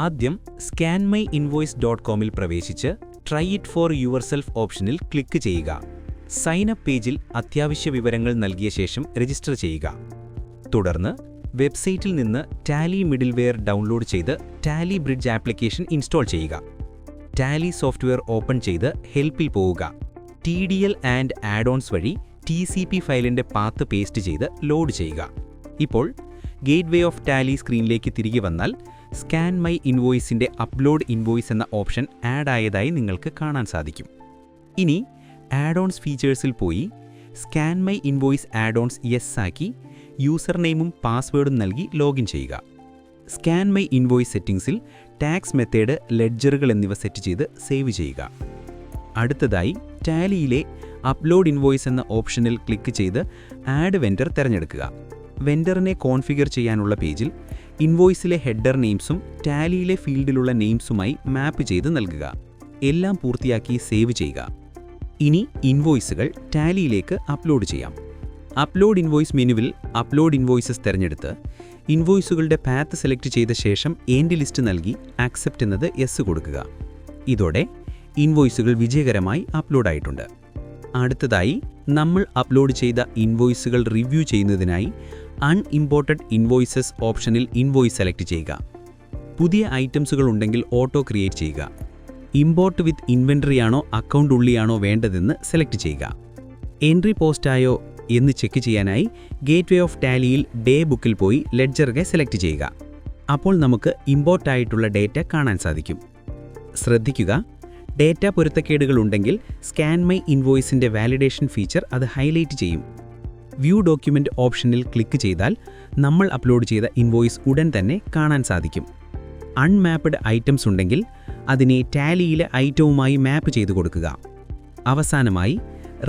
ആദ്യം scanmyinvoice.comൽ പ്രവേശിച്ച് try it for yourself ഓപ്ഷനിൽ ക്ലിക്ക് ചെയ്യുക. സൈൻ അപ്പ് പേജിൽ അത്യാവശ്യ വിവരങ്ങൾ നൽകിയ ശേഷം രജിസ്റ്റർ ചെയ്യുക. തുടർന്ന് വെബ്സൈറ്റിൽ നിന്ന് ടാലി മിഡിൽവെയർ ഡൗൺലോഡ് ചെയ്ത് ടാലി ബ്രിഡ്ജ് ആപ്ലിക്കേഷൻ ഇൻസ്റ്റാൾ ചെയ്യുക. ടാലി സോഫ്റ്റ്വെയർ ഓപ്പൺ ചെയ്ത് ഹെൽപ്പിൽ പോവുക. TDL ആൻഡ് ആഡ്-ഓൺസ് വഴി TCP ഫയലിൻ്റെ പാത്ത് പേസ്റ്റ് ചെയ്ത് ലോഡ് ചെയ്യുക. ഇപ്പോൾ ഗേറ്റ്വേ ഓഫ് ടാലി സ്ക്രീനിലേക്ക് തിരികെ വന്നാൽ സ്കാൻ മൈ ഇൻവോയ്സിൻ്റെ അപ്ലോഡ് ഇൻവോയ്സ് എന്ന ഓപ്ഷൻ ആഡ് ആയതായി നിങ്ങൾക്ക് കാണാൻ സാധിക്കും. ഇനി ആഡ്-ഓൺസ് ഫീച്ചേഴ്സിൽ പോയി scan my invoice add ons yes ആക്കി യൂസർ നെയിമും പാസ്വേഡും നൽകി ലോഗിൻ ചെയ്യുക. സ്കാൻ മൈ ഇൻവോയ്സ് സെറ്റിംഗ്സിൽ ടാക്സ് മെത്തേഡ്, ലെഡ്ജറുകൾ എന്നിവ സെറ്റ് ചെയ്ത് സേവ് ചെയ്യുക. അടുത്തതായി ടാലിയിലെ അപ്ലോഡ് ഇൻവോയ്സ് എന്ന ഓപ്ഷനിൽ ക്ലിക്ക് ചെയ്ത് ആഡ് വെൻഡർ തിരഞ്ഞെടുക്കുക. വെൻഡറിനെ കോൺഫിഗർ ചെയ്യാനുള്ള പേജിൽ ഇൻവോയ്സിലെ ഹെഡർ നെയിംസും ടാലിയിലെ ഫീൽഡിലുള്ള നെയിംസുമായി മാപ്പ് ചെയ്ത് നൽകുക. എല്ലാം പൂർത്തിയാക്കി സേവ് ചെയ്യുക. ഇനി ഇൻവോയ്സുകൾ ടാലിയിലേക്ക് അപ്ലോഡ് ചെയ്യാം. അപ്ലോഡ് ഇൻവോയ്സ് മെനുവിൽ അപ്ലോഡ് ഇൻവോയ്സസ് തിരഞ്ഞെടുത്ത് ഇൻവോയ്സുകളുടെ പാത്ത് സെലക്ട് ചെയ്ത ശേഷം എൻഡ് ലിസ്റ്റ് നൽകി ആക്സെപ്റ്റ് എന്നത് യെസ് കൊടുക്കുക. ഇതോടെ ഇൻവോയ്സുകൾ വിജയകരമായി അപ്ലോഡ് ആയിട്ടുണ്ട്. അടുത്തതായി നമ്മൾ അപ്ലോഡ് ചെയ്ത ഇൻവോയ്സുകൾ റിവ്യൂ ചെയ്യുന്നതിനായി അൺഇമ്പോർട്ടഡ് ഇൻവോയ്സസ് ഓപ്ഷനിൽ ഇൻവോയ്സ് സെലക്ട് ചെയ്യുക. പുതിയ ഐറ്റംസുകൾ ഉണ്ടെങ്കിൽ ഓട്ടോ ക്രിയേറ്റ് ചെയ്യുക. ഇമ്പോർട്ട് വിത്ത് ഇൻവെൻറ്ററി ആണോ അക്കൗണ്ട് ഉള്ളിയാണോ വേണ്ടതെന്ന് സെലക്ട് ചെയ്യുക. എൻട്രി പോസ്റ്റായോ എന്ന് ചെക്ക് ചെയ്യാനായി ഗേറ്റ്വേ ഓഫ് ടാലിയിൽ ഡേ ബുക്കിൽ പോയി ലെഡ്ജറുകൾ സെലക്ട് ചെയ്യുക. അപ്പോൾ നമുക്ക് ഇമ്പോർട്ട് ആയിട്ടുള്ള ഡേറ്റ കാണാൻ സാധിക്കും. ശ്രദ്ധിക്കുക, ഡേറ്റ പൊരുത്തക്കേടുകൾ ഉണ്ടെങ്കിൽ സ്കാൻ മൈ ഇൻവോയ്സിൻ്റെ വാലിഡേഷൻ ഫീച്ചർ അത് ഹൈലൈറ്റ് ചെയ്യും. വ്യൂ ഡോക്യുമെൻ്റ് ഓപ്ഷനിൽ ക്ലിക്ക് ചെയ്താൽ നമ്മൾ അപ്ലോഡ് ചെയ്ത ഇൻവോയ്സ് ഉടൻ തന്നെ കാണാൻ സാധിക്കും. അൺമാപ്ഡ് ഐറ്റംസ് ഉണ്ടെങ്കിൽ അതിനെ ടാലിയിലെ ഐറ്റവുമായി മാപ്പ് ചെയ്ത് കൊടുക്കുക. അവസാനമായി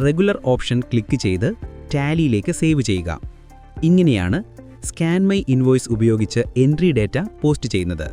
റെഗുലർ ഓപ്ഷൻ ക്ലിക്ക് ചെയ്ത് ടാലിയിലേക്ക് സേവ് ചെയ്യുക. ഇങ്ങനെയാണ് സ്കാൻ മൈ ഇൻവോയ്സ് ഉപയോഗിച്ച് എൻട്രി ഡേറ്റ പോസ്റ്റ് ചെയ്യുന്നത്.